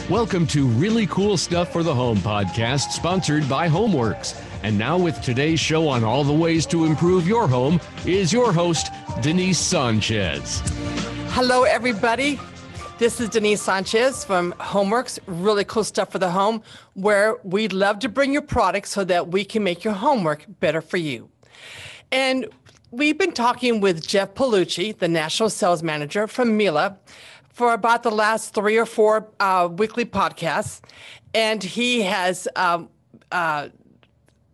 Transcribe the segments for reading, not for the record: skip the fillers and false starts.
Welcome to Really Cool Stuff for the Home podcast, sponsored by HomeWerks. And now with today's show on all the ways to improve your home is your host, Denise Sanchez. Hello, everybody. This is Denise Sanchez from HomeWerks, Really Cool Stuff for the Home, where we'd love to bring you products so that we can make your homework better for you. And we've been talking with Jeff Polucci, the National Sales Manager from Miele, for about the last 3 or 4 weekly podcasts. And he has said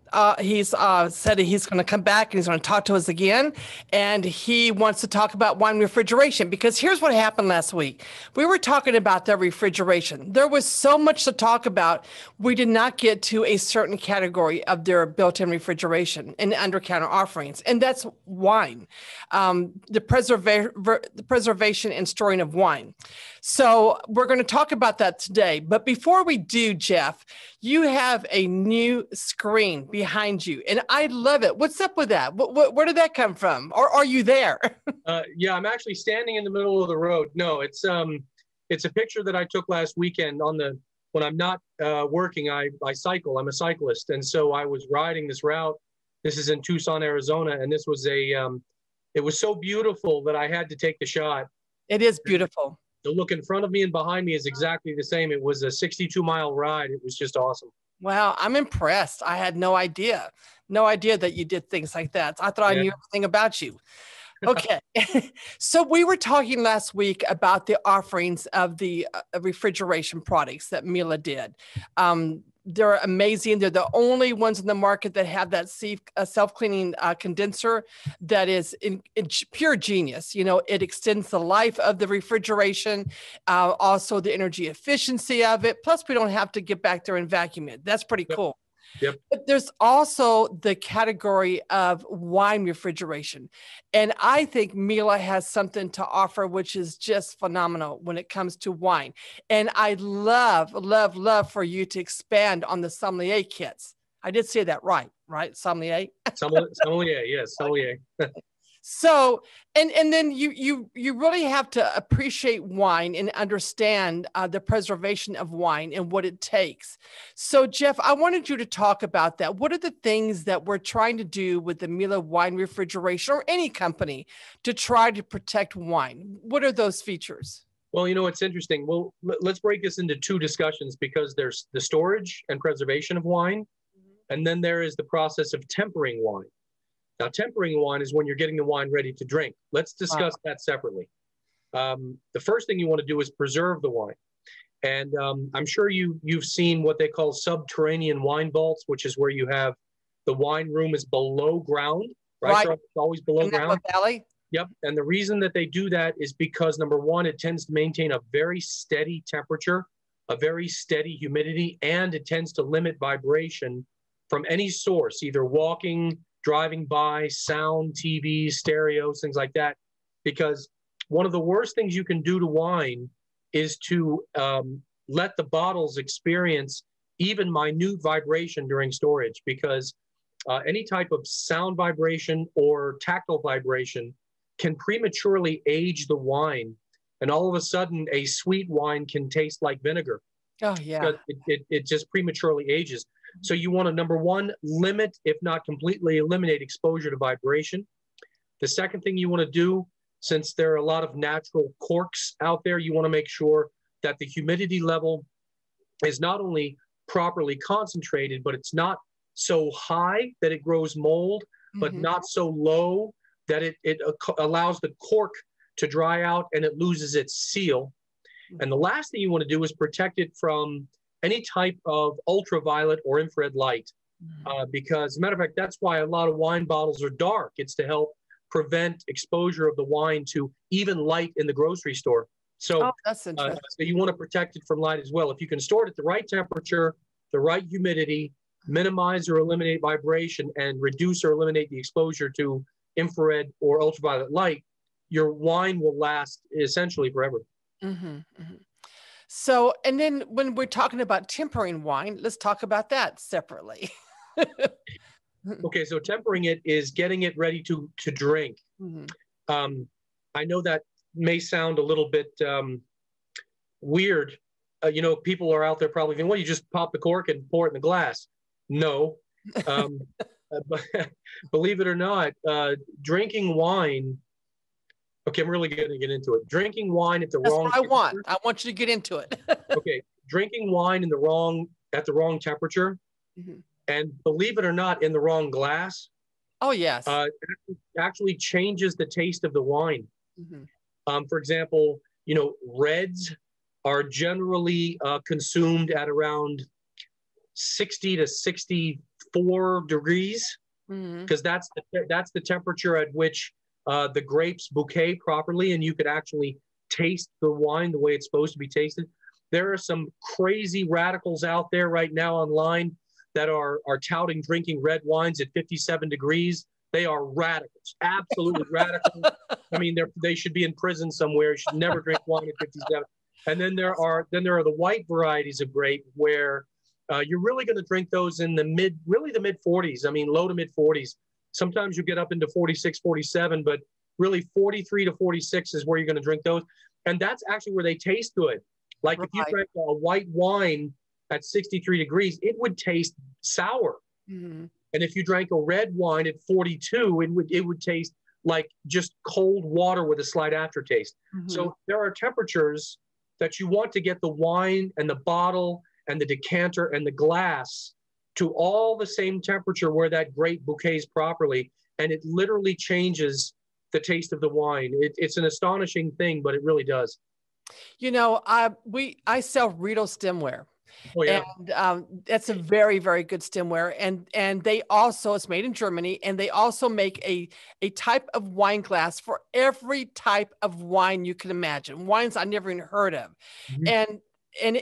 that he's going to come back and he's going to talk to us again. And he wants to talk about wine refrigeration, because here's what happened last week. We were talking about the refrigeration. There was so much to talk about. We did not get to a certain category of their built-in refrigeration and under-counter offerings, and that's wine, the preservation and storing of wine. So we're going to talk about that today. But before we do, Jeff, you have a new screen behind you, and I love it. What's up with that? Where did that come from? Or are you there? Yeah, I'm actually standing in the middle of the road. No, it's a picture that I took last weekend when I'm not working. I cycle. I'm a cyclist, and so I was riding this route. This is in Tucson, Arizona, and this was it was so beautiful that I had to take the shot. It is beautiful. The look in front of me and behind me is exactly the same. It was a 62-mile ride. It was just awesome. Wow, I'm impressed. I had no idea that you did things like that. I thought I knew everything about you. Okay. So we were talking last week about the offerings of the refrigeration products that Miele did. They're amazing. They're the only ones in the market that have that self-cleaning condenser that is in pure genius. You know, it extends the life of the refrigeration, also the energy efficiency of it. Plus, we don't have to get back there and vacuum it. That's pretty cool. Yep. But there's also the category of wine refrigeration. And I think Miele has something to offer, which is just phenomenal when it comes to wine. And I'd love for you to expand on the sommelier kits. I did say that right? Sommelier? Sommelier, yes, sommelier. So, and then you really have to appreciate wine and understand the preservation of wine and what it takes. So, Jeff, I wanted you to talk about that. What are the things that we're trying to do with the Miele Wine Refrigeration, or any company, to try to protect wine? What are those features? Well, you know, it's interesting. Well, let's break this into 2 discussions, because there's the storage and preservation of wine, and then there is the process of tempering wine. Now, tempering wine is when you're getting the wine ready to drink. Let's discuss that separately. The first thing you want to do is preserve the wine. And I'm sure you've seen what they call subterranean wine vaults, which is where you have the wine room is below ground, right? So it's always below ground. Valley? Yep. And the reason that they do that is because, number one, it tends to maintain a very steady temperature, a very steady humidity, and it tends to limit vibration from any source, either walking, driving by, sound, TV, stereos, things like that. Because one of the worst things you can do to wine is to let the bottles experience even minute vibration during storage, because any type of sound vibration or tactile vibration can prematurely age the wine. And all of a sudden, a sweet wine can taste like vinegar. Oh, yeah. Because it just prematurely ages. So you want to, number one, limit, if not completely eliminate, exposure to vibration. The second thing you want to do, since there are a lot of natural corks out there, you want to make sure that the humidity level is not only properly concentrated, but it's not so high that it grows mold, but not so low that it allows the cork to dry out and it loses its seal. And the last thing you want to do is protect it from any type of ultraviolet or infrared light, because, as a matter of fact, that's why a lot of wine bottles are dark. It's to help prevent exposure of the wine to even light in the grocery store. So, that's interesting. So you want to protect it from light as well. If you can store it at the right temperature, the right humidity, minimize or eliminate vibration, and reduce or eliminate the exposure to infrared or ultraviolet light, your wine will last essentially forever. So, and then when we're talking about tempering wine, let's talk about that separately. Okay, so tempering it is getting it ready to drink. I know that may sound a little bit weird you know, people are out there probably thinking, well, you just pop the cork and pour it in the glass. No. But believe it or not, drinking wine. Okay, I'm really going to get into it. Drinking wine at the That's wrong what I want. I want you to get into it. Okay, drinking wine at the wrong temperature, and believe it or not, in the wrong glass. Oh, yes. Actually changes the taste of the wine. For example, you know, reds are generally consumed at around 60 to 64 degrees, because that's the temperature at which the grapes bouquet properly, and you could actually taste the wine the way it's supposed to be tasted. There are some crazy radicals out there right now online that are touting drinking red wines at 57 degrees. They are radicals, absolutely radical. I mean, they should be in prison somewhere. You should never drink wine at 57. And then there are the white varieties of grape where you're really going to drink those in the mid 40s. I mean, low to mid 40s. Sometimes you get up into 46, 47, but really 43 to 46 is where you're going to drink those. And that's actually where they taste good. Like if you drank a white wine at 63 degrees, it would taste sour. And if you drank a red wine at 42, it would taste like just cold water with a slight aftertaste. So there are temperatures that you want to get the wine and the bottle and the decanter and the glass to all the same temperature where that grape bouquets properly, and it literally changes the taste of the wine. It's an astonishing thing, but it really does. You know, I sell Riedel stemware. Oh, yeah. And that's a very, very good stemware. And they also, it's made in Germany, and they also make a type of wine glass for every type of wine you can imagine. Wines I never even heard of. And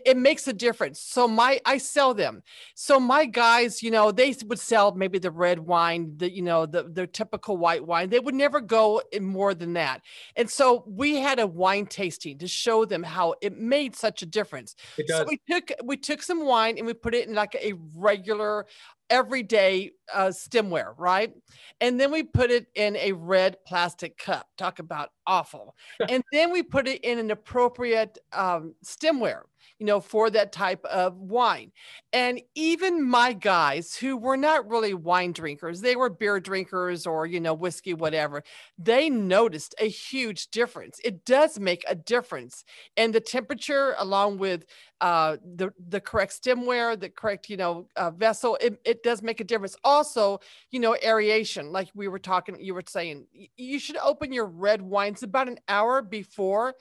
it makes a difference. So I sell them. So my guys, you know, they would sell maybe the red wine, the typical white wine. They would never go in more than that. And so we had a wine tasting to show them how it made such a difference. It does. So we took some wine and we put it in like a regular everyday stemware, right? And then we put it in a red plastic cup. Talk about awful. And then we put it in an appropriate stemware, you know, for that type of wine. And even my guys who were not really wine drinkers, they were beer drinkers or, you know, whiskey, whatever, they noticed a huge difference. It does make a difference. And the temperature, along with the correct stemware, the correct, you know, vessel, it does make a difference. Also, you know, aeration, like you were saying, you should open your red wines about an hour before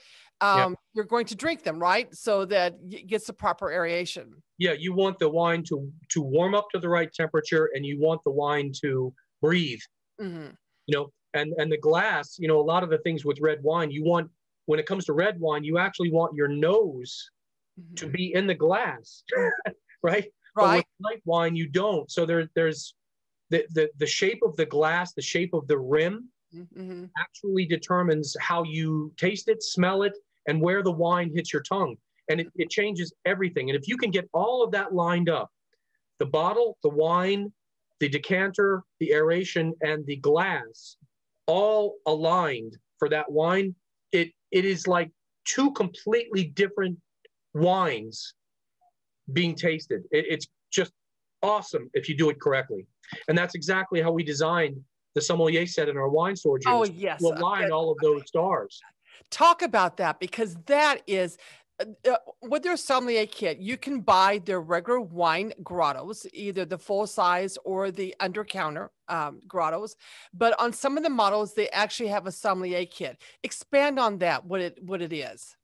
you're going to drink them, right? So that it gets the proper aeration. Yeah, you want the wine to warm up to the right temperature, and you want the wine to breathe. You know, and the glass, you know, a lot of the things with red wine, you want, when it comes to red wine, you actually want your nose to be in the glass, right? But with white wine, you don't. So there's the shape of the glass, the shape of the rim actually determines how you taste it, smell it, and where the wine hits your tongue. And it changes everything. And if you can get all of that lined up, the bottle, the wine, the decanter, the aeration, and the glass, all aligned for that wine, it is like two completely different wines being tasted. It's just awesome if you do it correctly. And that's exactly how we designed the sommelier set in our wine storage unit. Oh, yes. To align all of those stars. Talk about that, because that is with their sommelier kit, you can buy their regular wine grottos, either the full size or the under counter grottos. But on some of the models, they actually have a sommelier kit. Expand on that, what it is.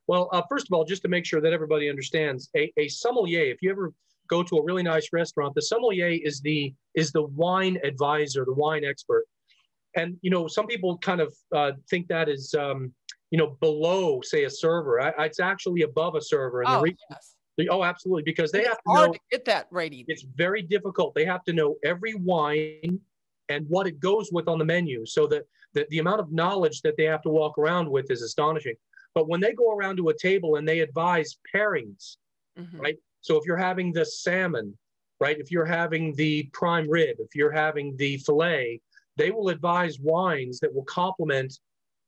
Well, first of all, just to make sure that everybody understands, a sommelier, if you ever go to a really nice restaurant, the sommelier is the wine advisor, the wine expert. And, you know, some people kind of think that is, you know, below, say, a server. It's actually above a server. And oh, absolutely, because they have to know, to get that rating. It's very difficult. They have to know every wine and what it goes with on the menu. So that the amount of knowledge that they have to walk around with is astonishing. But when they go around to a table and they advise pairings, right? So if you're having the salmon, right? If you're having the prime rib, if you're having the filet, they will advise wines that will complement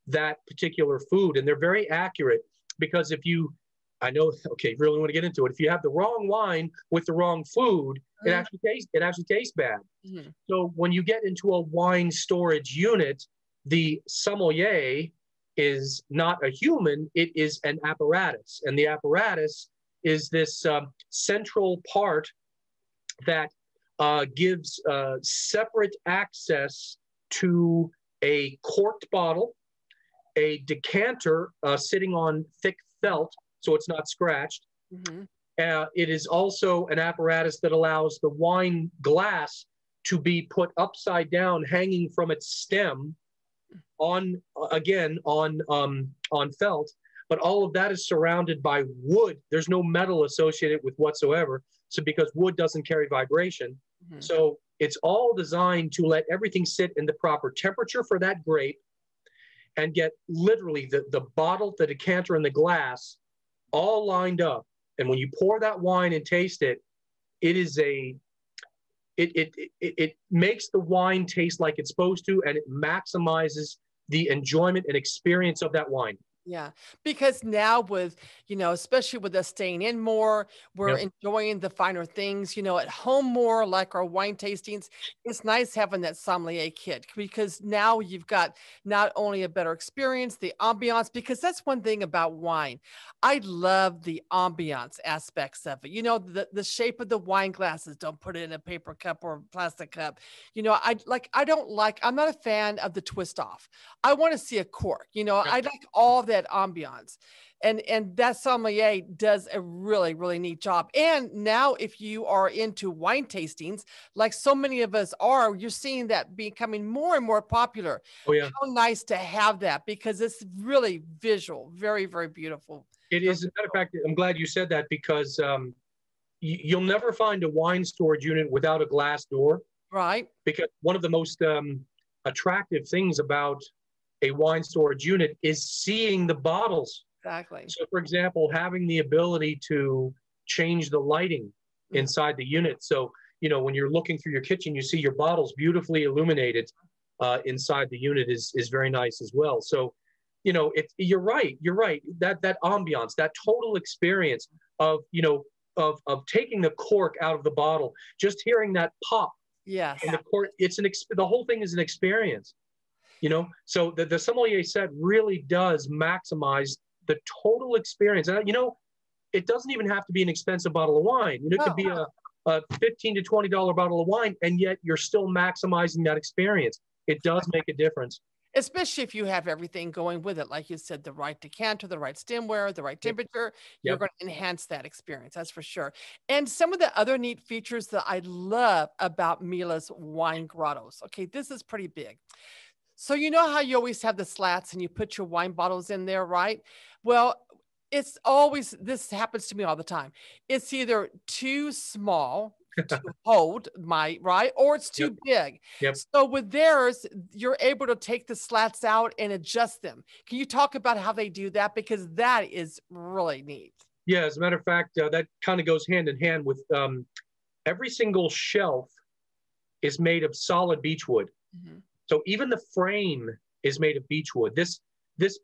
that particular food. And they're very accurate, because if you I know. Okay, really want to get into it. If you have the wrong wine with the wrong food, it actually tastes bad. Mm-hmm. So when you get into a wine storage unit, the sommelier is not a human; it is an apparatus, and the apparatus is this central part that gives separate access to a corked bottle, a decanter sitting on thick felt so it's not scratched. Mm-hmm. It is also an apparatus that allows the wine glass to be put upside down, hanging from its stem on felt. But all of that is surrounded by wood. There's no metal associated with whatsoever. So because wood doesn't carry vibration. Mm-hmm. So it's all designed to let everything sit in the proper temperature for that grape and get literally the bottle, the decanter, and the glass all lined up. And when you pour that wine and taste it, it makes the wine taste like it's supposed to, and it maximizes the enjoyment and experience of that wine. Yeah, because now with, especially with us staying in more, we're enjoying the finer things, at home more, like our wine tastings. It's nice having that sommelier kit because now you've got not only a better experience, the ambiance, because that's one thing about wine. I love the ambiance aspects of it. The shape of the wine glasses, don't put it in a paper cup or plastic cup. I'm not a fan of the twist off. I want to see a cork, I like all that ambiance, and that sommelier does a really, really neat job. And now if you are into wine tastings, like so many of us are, you're seeing that becoming more and more popular. Oh yeah. How nice to have that, because it's really visual, very, very beautiful. It is. As a matter of fact, I'm glad you said that, because you'll never find a wine storage unit without a glass door. Right. Because one of the most attractive things about a wine storage unit is seeing the bottles. Exactly. So, for example, having the ability to change the lighting inside the unit. So, when you're looking through your kitchen, you see your bottles beautifully illuminated inside the unit is very nice as well. So, you're right. That ambiance, that total experience of taking the cork out of the bottle, just hearing that pop. Yes. And the cork, the whole thing is an experience. So the sommelier set really does maximize the total experience. And, it doesn't even have to be an expensive bottle of wine. It could be a $15 to $20 bottle of wine, and yet you're still maximizing that experience. It does make a difference. Especially if you have everything going with it. Like you said, the right decanter, the right stemware, the right temperature, you're going to enhance that experience. That's for sure. And some of the other neat features that I love about Miele's wine grottos. Okay, this is pretty big. So you know how you always have the slats and you put your wine bottles in there, right? Well, this happens to me all the time. It's either too small to hold or it's too big. Yep. So with theirs, you're able to take the slats out and adjust them. Can you talk about how they do that? Because that is really neat. Yeah, as a matter of fact, that kind of goes hand in hand with every single shelf is made of solid beechwood. Mm-hmm. So even the frame is made of beechwood. This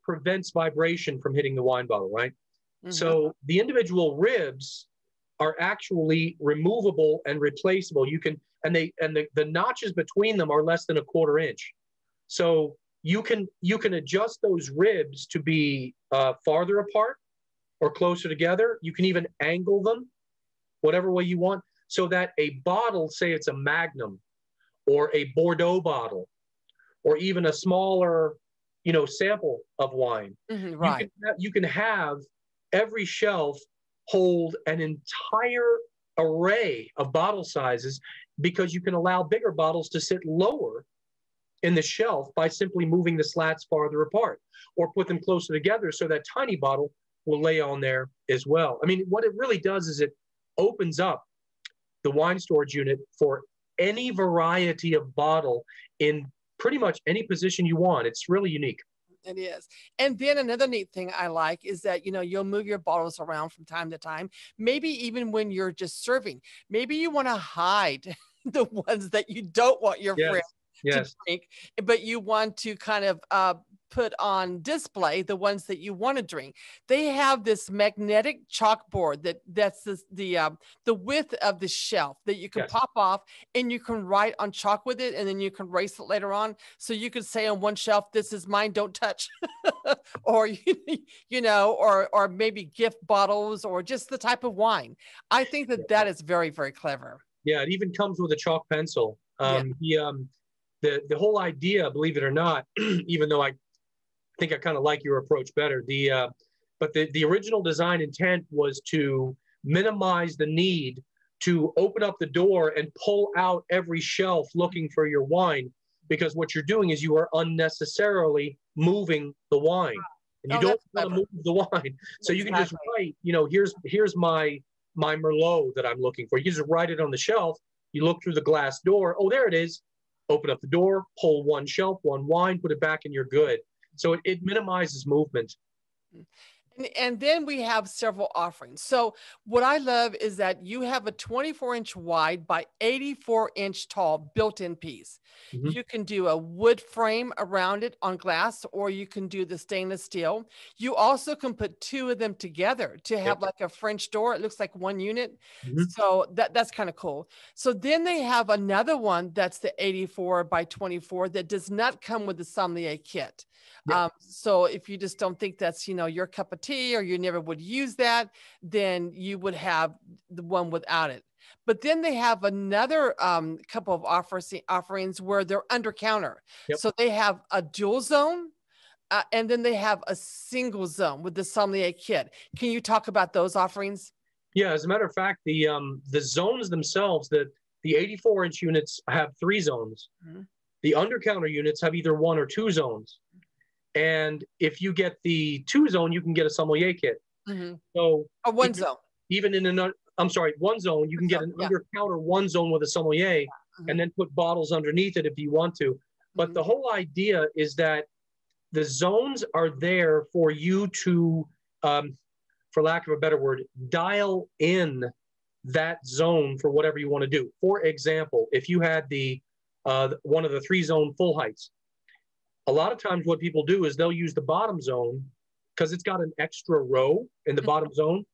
prevents vibration from hitting the wine bottle, right? Mm-hmm. So the individual ribs are actually removable and replaceable. The notches between them are less than a quarter inch. So you can adjust those ribs to be farther apart or closer together. You can even angle them whatever way you want, so that a bottle, say it's a Magnum or a Bordeaux bottle, or even a smaller, sample of wine. Mm-hmm, right. You can have every shelf hold an entire array of bottle sizes, because you can allow bigger bottles to sit lower in the shelf by simply moving the slats farther apart, or put them closer together so that tiny bottle will lay on there as well. I mean, what it really does is it opens up the wine storage unit for any variety of bottle in pretty much any position you want. It's really unique. It is. And then another neat thing I like is that, you'll move your bottles around from time to time, maybe even when you're just serving. Maybe you want to hide the ones that you don't want your friends to drink, but you want to kind of put on display the ones that you want to drink. They have this magnetic chalkboard that's the width of the shelf that you can Yes. pop off, and you can write on chalk with it, and then you can erase it later on. So you could say on one shelf, "This is mine, don't touch," or or maybe gift bottles, or just the type of wine. I think that is very, very clever. Yeah, it even comes with a chalk pencil. The whole idea, believe it or not, even though I think I kind of like your approach better, but the original design intent was to minimize the need to open up the door and pull out every shelf looking for your wine, because what you're doing is you are unnecessarily moving the wine, and you don't want to move the wine. So you can just write, here's my Merlot that I'm looking for. You just write it on the shelf. You look through the glass door. Oh, there it is. Open up the door, pull one shelf, one wine, put it back, and you're good. So it minimizes movement. And then we have several offerings. So what I love is that you have a 24-inch wide by 84-inch tall built-in piece. Mm-hmm. You can do a wood frame around it on glass, or you can do the stainless steel. You also can put two of them together to have like a French door. It looks like one unit. Mm-hmm. So that's kind of cool. So then they have another one that's the 84 by 24 that does not come with the sommelier kit. Yeah. So if you just don't think that's, your cup of tea, or you never would use that, then you would have the one without it. But then they have another couple of offerings where they're under counter. Yep. So they have a dual zone, and then they have a single zone with the sommelier kit. Can you talk about those offerings? Yeah, as a matter of fact, the zones themselves, the 84-inch units have 3 zones. Mm-hmm. The under counter units have either 1 or 2 zones. And if you get the 2 zone, you can get a sommelier kit. Mm-hmm. So one zone. Even in one zone, you can get an under counter 1 zone with a sommelier, mm-hmm. and then put bottles underneath it if you want to. But mm-hmm. the whole idea is that the zones are there for you to, for lack of a better word, dial in that zone for whatever you want to do. For example, if you had one of the 3 zone full heights, a lot of times what people do is they'll use the bottom zone because it's got an extra row in the bottom zone.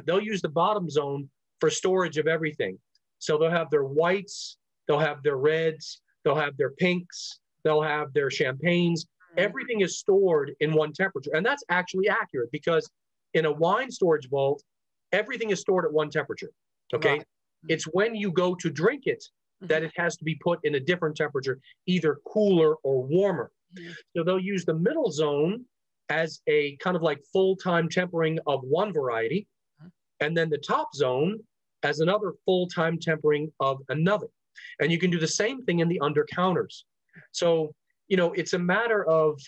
They'll use the bottom zone for storage of everything. So they'll have their whites, they'll have their reds, they'll have their pinks, they'll have their champagnes. Everything is stored in one temperature. And that's actually accurate, because in a wine storage vault, everything is stored at one temperature. Okay. Right. It's when you go to drink it that it has to be put in a different temperature, either cooler or warmer. Mm-hmm. So they'll use the middle zone as a kind of like full-time tempering of one variety, and then the top zone as another full-time tempering of another. And you can do the same thing in the under counters. So, it's a matter of,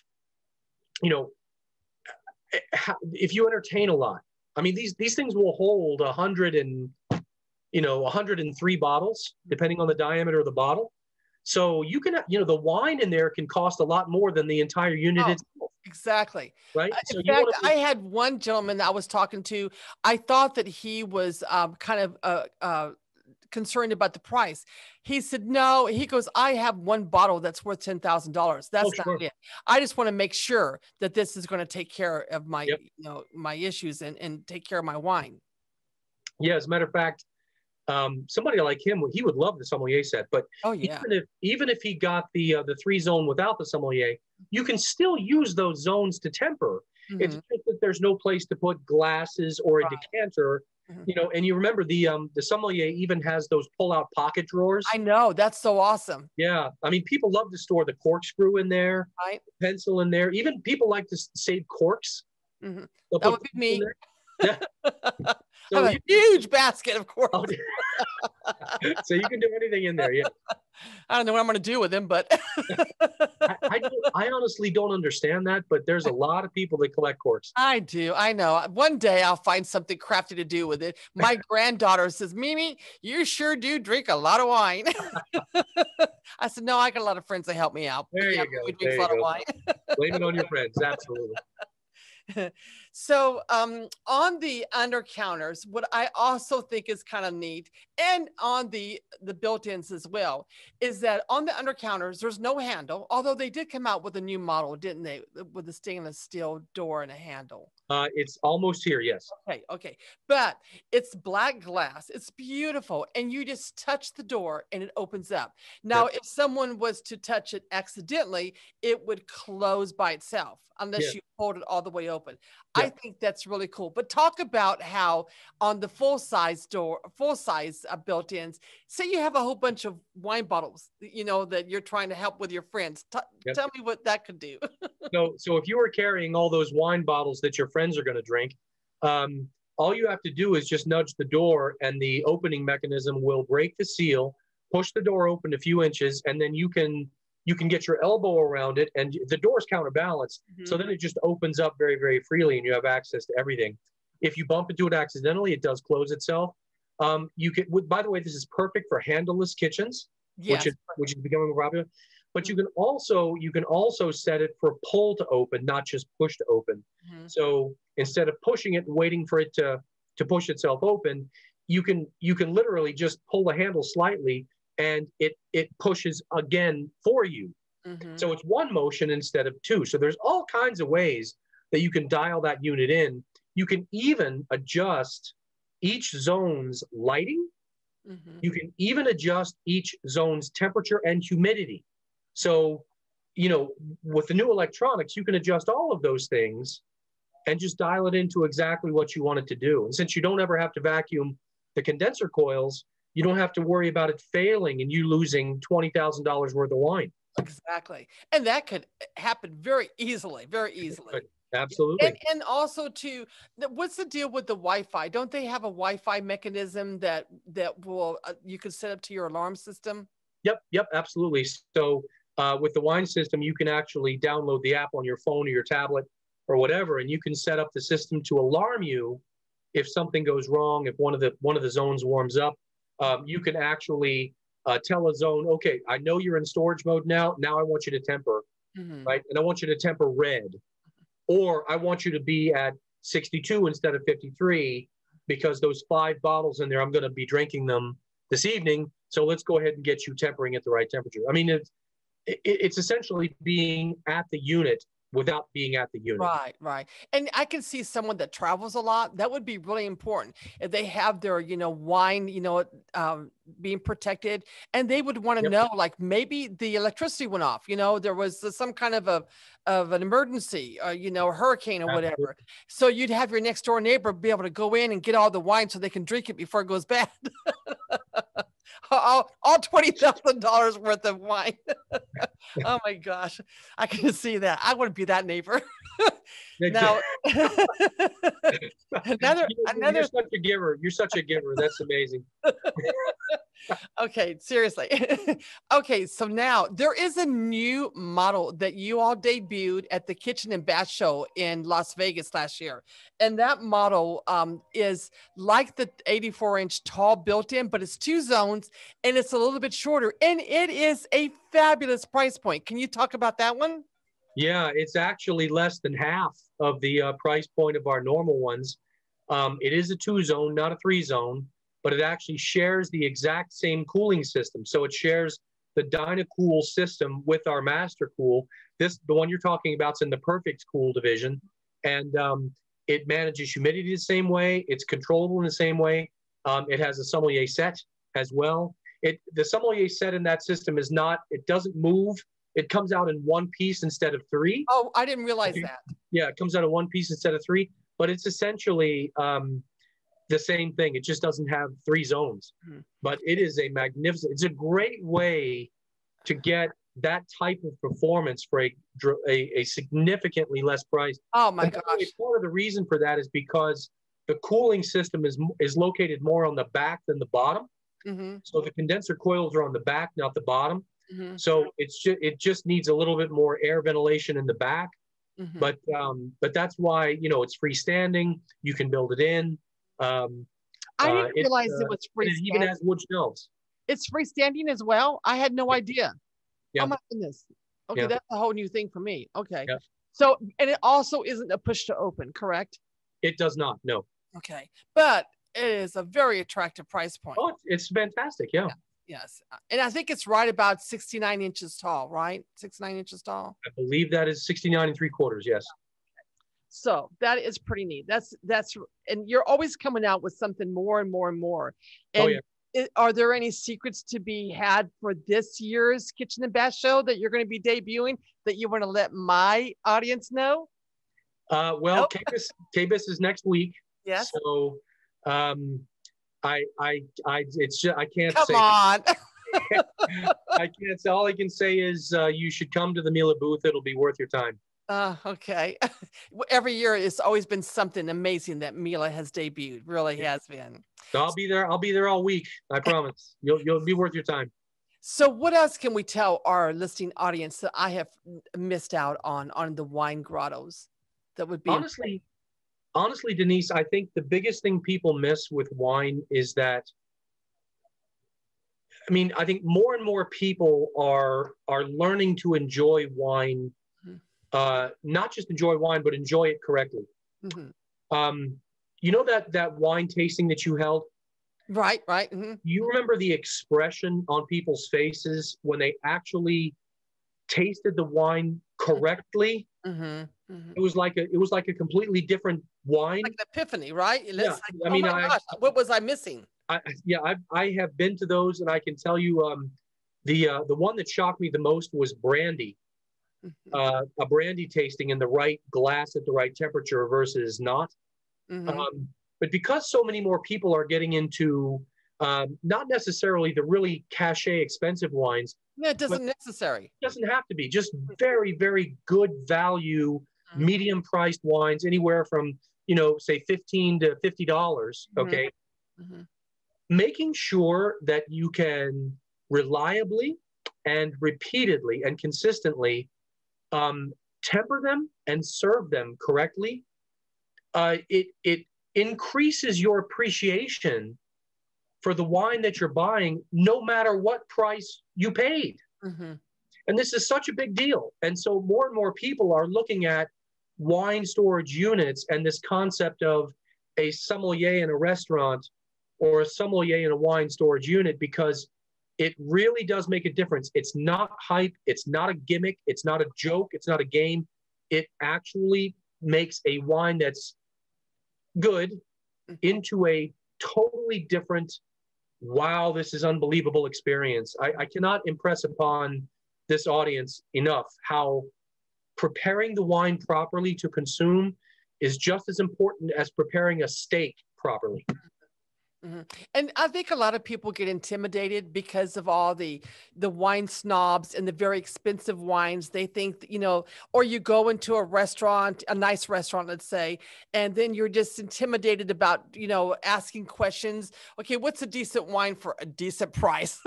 if you entertain a lot. I mean, these things will hold 103 bottles, depending on the diameter of the bottle. So you can, the wine in there can cost a lot more than the entire unit itself. Exactly. Right. In fact, I had one gentleman that I was talking to. I thought that he was kind of concerned about the price. He said, no, he goes, I have one bottle that's worth $10,000. That's not it. I just want to make sure that this is going to take care of my, my issues and take care of my wine. Yeah. As a matter of fact, somebody like him, he would love the sommelier set, but even if he got the 3 zone without the sommelier, you can still use those zones to temper. Mm-hmm. It's just that there's no place to put glasses or a decanter, and you remember the sommelier even has those pull-out pocket drawers. I know, that's so awesome. Yeah. I mean, people love to store the corkscrew in there, right? Pencil in there. Even people like to save corks. Mm-hmm. That would be me. Yeah. So I have a huge basket, of course. So you can do anything in there. Yeah. I don't know what I'm going to do with them, but I honestly don't understand that, but there's a lot of people that collect corks. I do. I know. One day I'll find something crafty to do with it. My granddaughter says, Mimi, you sure do drink a lot of wine. I said, no, I got a lot of friends that help me out. There you go. We drink a lot of wine. Blame it on your friends. Absolutely. So on the under counters, what I also think is kind of neat, and on the built-ins as well, is that on the under counters, there's no handle, although they did come out with a new model, didn't they? With a stainless steel door and a handle. It's almost here, yes. Okay. But it's black glass. It's beautiful. And you just touch the door and it opens up. Now, if someone was to touch it accidentally, it would close by itself unless you hold it all the way open. I think that's really cool. But talk about how on the full-size door, full-size built-ins, say you have a whole bunch of wine bottles, that you're trying to help with your friends. Tell me what that could do. So if you were carrying all those wine bottles that your friends are going to drink, all you have to do is just nudge the door and the opening mechanism will break the seal, push the door open a few inches, and then you can get your elbow around it, and the door's counterbalanced. So then it just opens up very, very freely and you have access to everything. If you bump into it accidentally, it does close itself. You can, by the way, this is perfect for handleless kitchens, which is becoming popular. But you can also set it for pull to open, not just push to open. So instead of pushing it and waiting for it to push itself open, you can literally just pull the handle slightly and it pushes again for you. So it's one motion instead of two. So there's all kinds of ways that you can dial that unit in. You can even adjust each zone's lighting. You can even adjust each zone's temperature and humidity. So, with the new electronics, you can adjust all of those things and just dial it into exactly what you want it to do. And since you don't ever have to vacuum the condenser coils, you don't have to worry about it failing and you losing $20,000 worth of wine. Exactly. And that could happen very easily, Absolutely. And also too, what's the deal with the Wi-Fi? Don't they have a Wi-Fi mechanism that will, you can set up to your alarm system? Yep, absolutely. So with the wine system, you can actually download the app on your phone or your tablet or whatever, and you can set up the system to alarm you if something goes wrong, if one of the zones warms up. You can actually tell a zone, okay, I know you're in storage mode now. Now I want you to temper, right? And I want you to temper red, or I want you to be at 62 instead of 53 because those 5 bottles in there, I'm going to be drinking them this evening. So let's go ahead and get you tempering at the right temperature. I mean, it's essentially being at the unit without being at the unit. Right. And I can see someone that travels a lot. That would be really important if they have their, wine, being protected, and they would want to know, like maybe the electricity went off, there was some kind of an emergency, a hurricane or whatever. So you'd have your next door neighbor be able to go in and get all the wine so they can drink it before it goes bad. all $20,000 worth of wine. Oh my gosh, I can see that. I wouldn't be that neighbor. Now, you're such a giver. You're such a giver. That's amazing. Okay, seriously. Okay, so now there is a new model that you all debuted at the Kitchen and Bath Show in Las Vegas last year. And that model is like the 84-inch tall built-in, but it's 2 zones and it's a little bit shorter. And it is a fabulous price point. Can you talk about that one? Yeah, it's actually less than half of the price point of our normal ones. It is a 2-zone, not a 3-zone, but it actually shares the exact same cooling system. So it shares the DynaCool system with our Master Cool. The one you're talking about is in the Perfect Cool division. And it manages humidity the same way. It's controllable in the same way. It has a sommelier set as well. The sommelier set in that system it doesn't move. It comes out in 1 piece instead of 3. Oh, I didn't realize that. Yeah, it comes out in 1 piece instead of 3, but it's essentially the same thing. It just doesn't have 3 zones, but it is it's a great way to get that type of performance for a significantly less price. Oh my gosh. Part of the reason for that is because the cooling system is located more on the back than the bottom. So the condenser coils are on the back, not the bottom. So it just needs a little bit more air ventilation in the back, but that's why it's freestanding. You can build it in. I didn't realize it was freestanding. It even has wood shelves. It's freestanding as well. I had no idea. Yeah. Oh my goodness. Okay, that's a whole new thing for me. Okay. Yeah. So, and it also isn't a push to open, correct? It does not, no. Okay. But it is a very attractive price point. Oh, it's fantastic, yeah. Yes. And I think it's right about 69 inches tall, right? 69 inches tall. I believe that is 69 3/4, yes. So that is pretty neat. And you're always coming out with something more and more and more. And Oh, yeah. are there any secrets to be had for this year's Kitchen and Bath show that you're going to be debuting that you want to let my audience know? Well, Nope. KBIS is next week. Yes. So, it's just, I can't Come say. on. I can't say. All I can say is you should come to the Miele booth. It'll be worth your time. Okay. Every year it's always been something amazing that Miele has debuted. Really has been. So I'll be there. I'll be there all week. I promise. You'll be worth your time. So what else can we tell our listening audience that I have missed out on the wine grottos that would be honestly, Denise, I think the biggest thing people miss with wine is that, I mean, I think more and more people are learning to enjoy wine, not just enjoy wine, but enjoy it correctly. Mm-hmm. You know that wine tasting that you held? Right. Mm-hmm. You remember the expression on people's faces when they actually tasted the wine correctly? Mm-hmm. Mm-hmm. It was like a completely different wine. Like an epiphany, right? Yeah. Like, I mean, gosh, what was I missing? I have been to those, and I can tell you, the one that shocked me the most was brandy. Mm-hmm. A brandy tasting in the right glass at the right temperature versus not. Mm-hmm. But because so many more people are getting into not necessarily the really cachet expensive wines. Yeah, it doesn't necessary. It doesn't have to be. Just very, very good value, medium priced wines, anywhere from, say $15 to $50. Okay. Mm-hmm. Making sure that you can reliably and repeatedly and consistently temper them and serve them correctly, it increases your appreciation for the wine that you're buying, no matter what price you paid. Mm-hmm. And this is such a big deal. And so more and more people are looking at wine storage units and this concept of a sommelier in a restaurant or a sommelier in a wine storage unit, because it really does make a difference. It's not hype. It's not a gimmick. It's not a joke. It's not a game. It actually makes a wine that's good into a totally different, wow, this is unbelievable experience. I cannot impress upon this audience enough how preparing the wine properly to consume is just as important as preparing a steak properly. Mm-hmm. And I think a lot of people get intimidated because of all the wine snobs and the very expensive wines. They think, or you go into a restaurant, a nice restaurant, let's say, and then you're just intimidated about, asking questions. Okay, what's a decent wine for a decent price?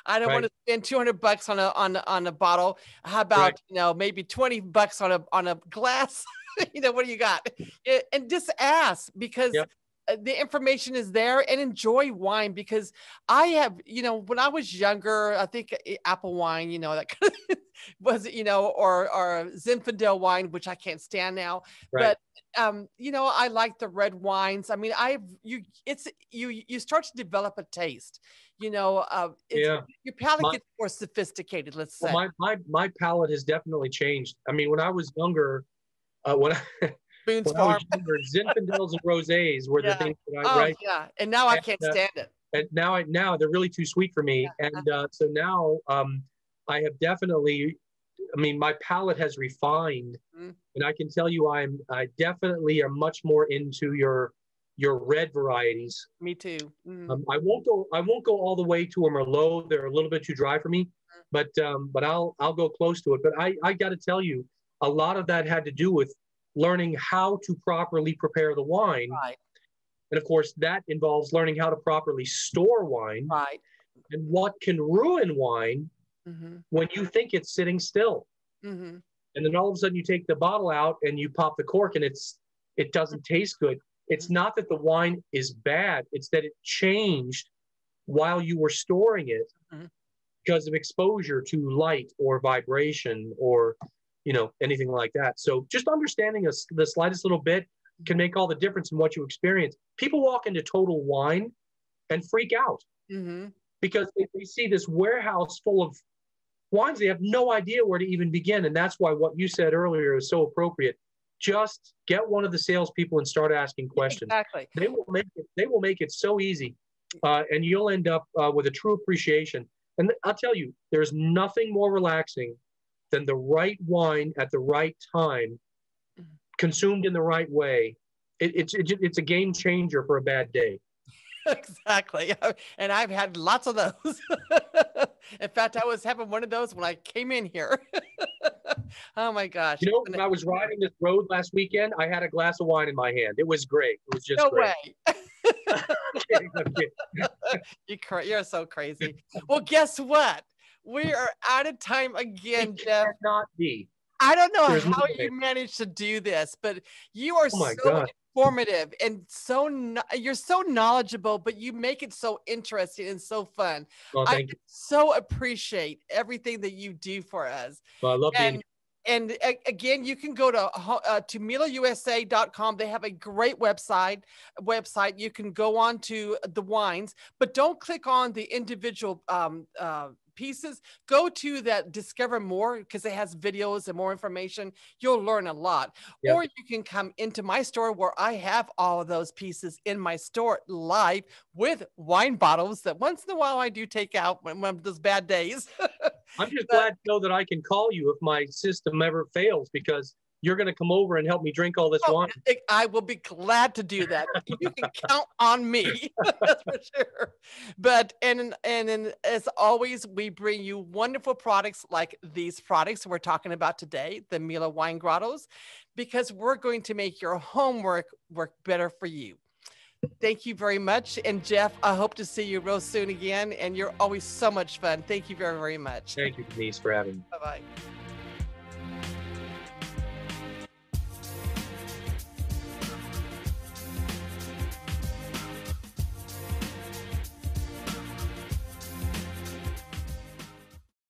I don't want to spend $200 on a bottle. How about, maybe $20 on a glass? What do you got? And just ask, because the information is there, and enjoy wine, because I have, when I was younger, I think apple wine, that kind of was, or Zinfandel wine, which I can't stand now. Right. But, I like the red wines. I mean, you start to develop a taste, your palate gets more sophisticated, let's say. Well, my palate has definitely changed. I mean, when I was younger, Boone's Farm. Zinfandels and rosés were the things that I right. Yeah, and now I can't stand it. And now they're really too sweet for me. Yeah. And so now I have definitely, my palate has refined, and I can tell you I definitely am much more into your red varieties. Me too. I won't go all the way to a Merlot. They're a little bit too dry for me, but I'll go close to it. But I got to tell you, a lot of that had to do with learning how to properly prepare the wine. Right. And of course, that involves learning how to properly store wine. Right. And what can ruin wine when you think it's sitting still. Mm-hmm. And then all of a sudden you take the bottle out and you pop the cork and it doesn't taste good. It's not that the wine is bad. It's that it changed while you were storing it because of exposure to light or vibration or anything like that. So just understanding the slightest little bit, can make all the difference in what you experience. People walk into Total Wine and freak out because they see this warehouse full of wines. They have no idea where to even begin. And that's why what you said earlier is so appropriate. Just get one of the salespeople and start asking questions. Exactly. They will make it so easy, and you'll end up with a true appreciation. And I'll tell you, there's nothing more relaxing than the right wine at the right time, consumed in the right way. It's a game changer for a bad day. Exactly. And I've had lots of those. In fact, I was having one of those when I came in here. Oh my gosh. You know, when I was riding this road last weekend, I had a glass of wine in my hand. It was great. It was just no great. Way. You're so crazy. Well, guess what? We are out of time again, Jeff. Cannot be. I don't know There's how no you way. managed to do this, but you are my so God. informative and you're so knowledgeable, but you make it so interesting and so fun. Well, I thank you. so appreciate everything that you do for us. Well, I love being. And again, you can go to mieleusa.com. They have a great website. You can go on to the wines, but don't click on the individual pieces. Go to that Discover More, because it has videos and more information. You'll learn a lot. Yep. Or you can come into my store where I have all of those pieces in my store live with wine bottles that once in a while I do take out when those bad days. I'm just glad to know that I can call you if my system ever fails, because you're going to come over and help me drink all this wine. I will be glad to do that. You can count on me. That's for sure. But and as always, we bring you wonderful products like these products we're talking about today, the Miele Wine Grottos, because we're going to make your homework work better for you. Thank you very much. And Jeff, I hope to see you real soon again. And you're always so much fun. Thank you very, very much. Thank you, Denise, for having me. Bye-bye.